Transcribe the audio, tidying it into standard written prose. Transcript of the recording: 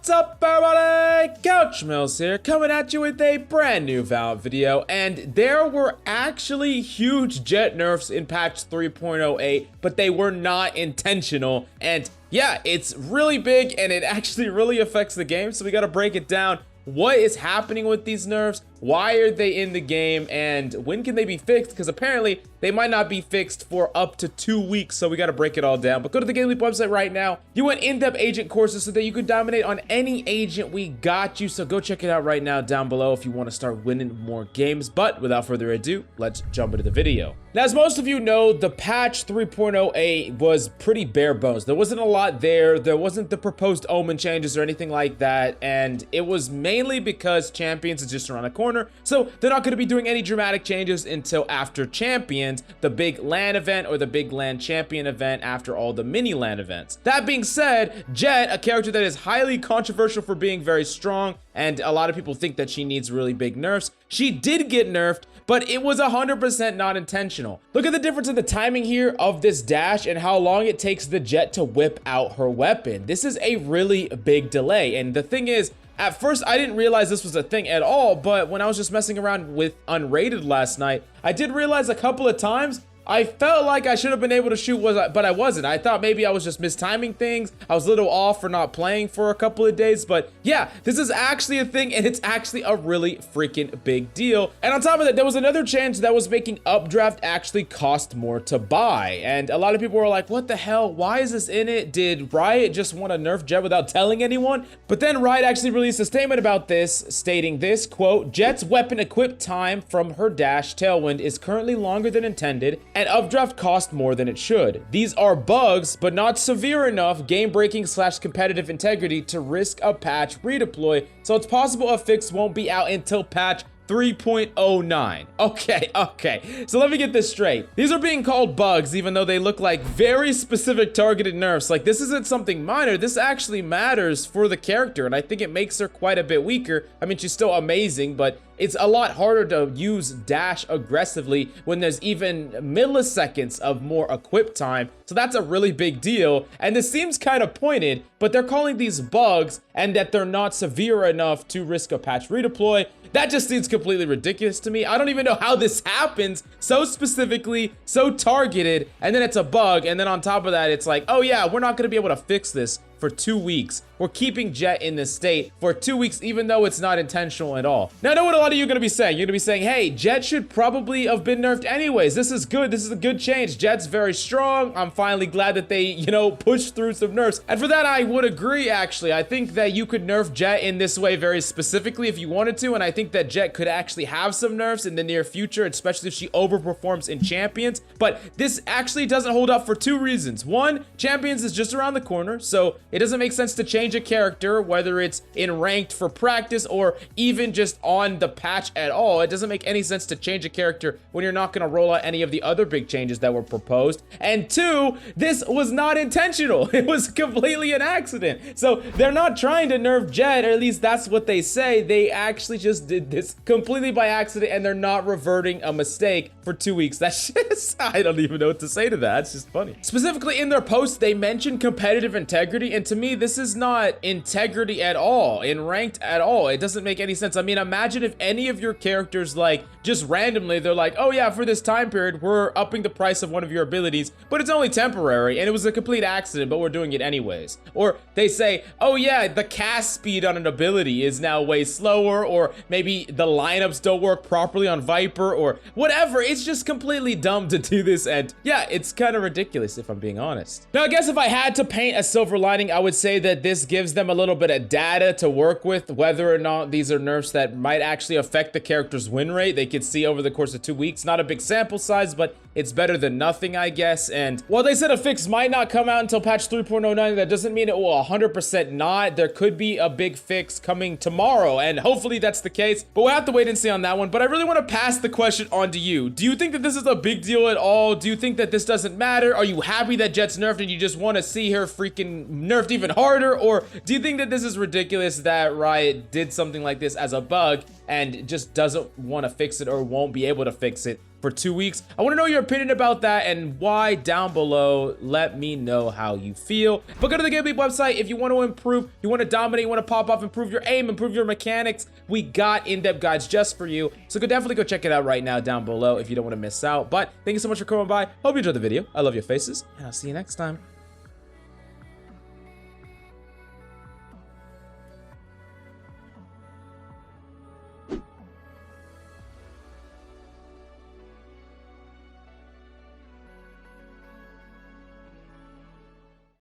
What's up, everybody? Couch Mills here, coming at you with a brand new Valorant video, and there were actually huge JETT nerfs in patch 3.08, but they were not intentional, and yeah, it's really big, and it actually really affects the game, so we gotta break it down. What is happening with these nerfs? Why are they in the game? And when can they be fixed? Because apparently they might not be fixed for up to 2 weeks. So we got to break it all down. But go to the GameLeap website right now. You want in-depth agent courses so that you can dominate on any agent. We got you. So go check it out right now down below if you want to start winning more games. But without further ado, let's jump into the video. Now, as most of you know, the patch 3.08 was pretty bare bones. There wasn't a lot there. There wasn't the proposed omen changes or anything like that. And it was mainly because Champions is just around the corner. So they're not going to be doing any dramatic changes until after Champions, the big LAN event or the big LAN champion event after all the mini LAN events. That being said, JETT, a character that is highly controversial for being very strong, and a lot of people think that she needs really big nerfs. She did get nerfed, but it was 100% not intentional. Look at the difference in the timing here of this dash and how long it takes the JETT to whip out her weapon. This is a really big delay, and the thing is, at first, I didn't realize this was a thing at all, but when I was just messing around with unrated last night, I did realize a couple of times I felt like I should have been able to shoot, but I wasn't. I thought maybe I was just mistiming things. I was a little off for not playing for a couple of days, but yeah, this is actually a thing, and it's actually a really freaking big deal. And on top of that, there was another change that was making updraft actually cost more to buy. And a lot of people were like, what the hell? Why is this in it? Did Riot just want to nerf JETT without telling anyone? But then Riot actually released a statement about this, stating this, quote, JETT's weapon equip time from her dash tailwind is currently longer than intended, and updraft cost more than it should. These are bugs, but not severe enough game-breaking / competitive integrity to risk a patch redeploy, so it's possible a fix won't be out until patch 3.09. Okay, so let me get this straight. These are being called bugs, even though they look like very specific targeted nerfs. Like, this isn't something minor. This actually matters for the character, and I think it makes her quite a bit weaker. I mean, she's still amazing, but it's a lot harder to use dash aggressively when there's even milliseconds of more equip time. So that's a really big deal. And this seems kind of pointed, but they're calling these bugs and that they're not severe enough to risk a patch redeploy. That just seems completely ridiculous to me. I don't even know how this happens so specifically, so targeted, and then it's a bug. And then on top of that, it's like, oh yeah, we're not going to be able to fix this for 2 weeks. We're keeping JETT in this state for 2 weeks, even though it's not intentional at all. Now, I know what a lot of you are going to be saying. You're going to be saying, hey, JETT should probably have been nerfed anyways. This is good. This is a good change. JETT's very strong. I'm finally glad that they, pushed through some nerfs. And for that, I would agree, actually. I think that you could nerf JETT in this way very specifically if you wanted to, and I think that JETT could actually have some nerfs in the near future, especially if she overperforms in Champions. But this actually doesn't hold up for 2 reasons. One, Champions is just around the corner, so it doesn't make sense to change a character, whether it's in ranked for practice or even just on the patch at all. It doesn't make any sense to change a character when you're not going to roll out any of the other big changes that were proposed. And 2, this was not intentional. It was completely an accident. So they're not trying to nerf JETT, or at least that's what they say. They actually just did this completely by accident, and they're not reverting a mistake for 2 weeks. That's just, I don't even know what to say to that. It's just funny. Specifically in their post, they mentioned competitive integrity, and to me, this is not integrity at all, in ranked at all. It doesn't make any sense. I mean, imagine if any of your characters, like, just randomly, they're like, oh yeah, for this time period, we're upping the price of one of your abilities, but it's only temporary, and it was a complete accident, but we're doing it anyways. Or they say, oh yeah, the cast speed on an ability is now way slower, or maybe the lineups don't work properly on Viper, or whatever. It's just completely dumb to do this, and yeah, it's kind of ridiculous if I'm being honest. Now, I guess if I had to paint a silver lining, I would say that this gives them a little bit of data to work with, whether or not these are nerfs that might actually affect the character's win rate. They could see over the course of 2 weeks. Not a big sample size, but it's better than nothing, I guess. And while they said a fix might not come out until patch 3.09, that doesn't mean it will 100% not. There could be a big fix coming tomorrow, and hopefully that's the case, but we'll have to wait and see on that one. But I really want to pass the question on to you. Do you think that this is a big deal at all? Do you think that this doesn't matter? Are you happy that JETT's nerfed and you just want to see her freaking nerf nerfed even harder? Or do you think that this is ridiculous that Riot did something like this as a bug and just doesn't want to fix it or won't be able to fix it for 2 weeks? I want to know your opinion about that and why down below. Let me know how you feel. But go to the GameLeap website if you want to improve, you want to dominate, you want to pop off, improve your aim, improve your mechanics. We got in-depth guides just for you. So definitely go check it out right now down below if you don't want to miss out. But thank you so much for coming by. Hope you enjoyed the video. I love your faces, and I'll see you next time.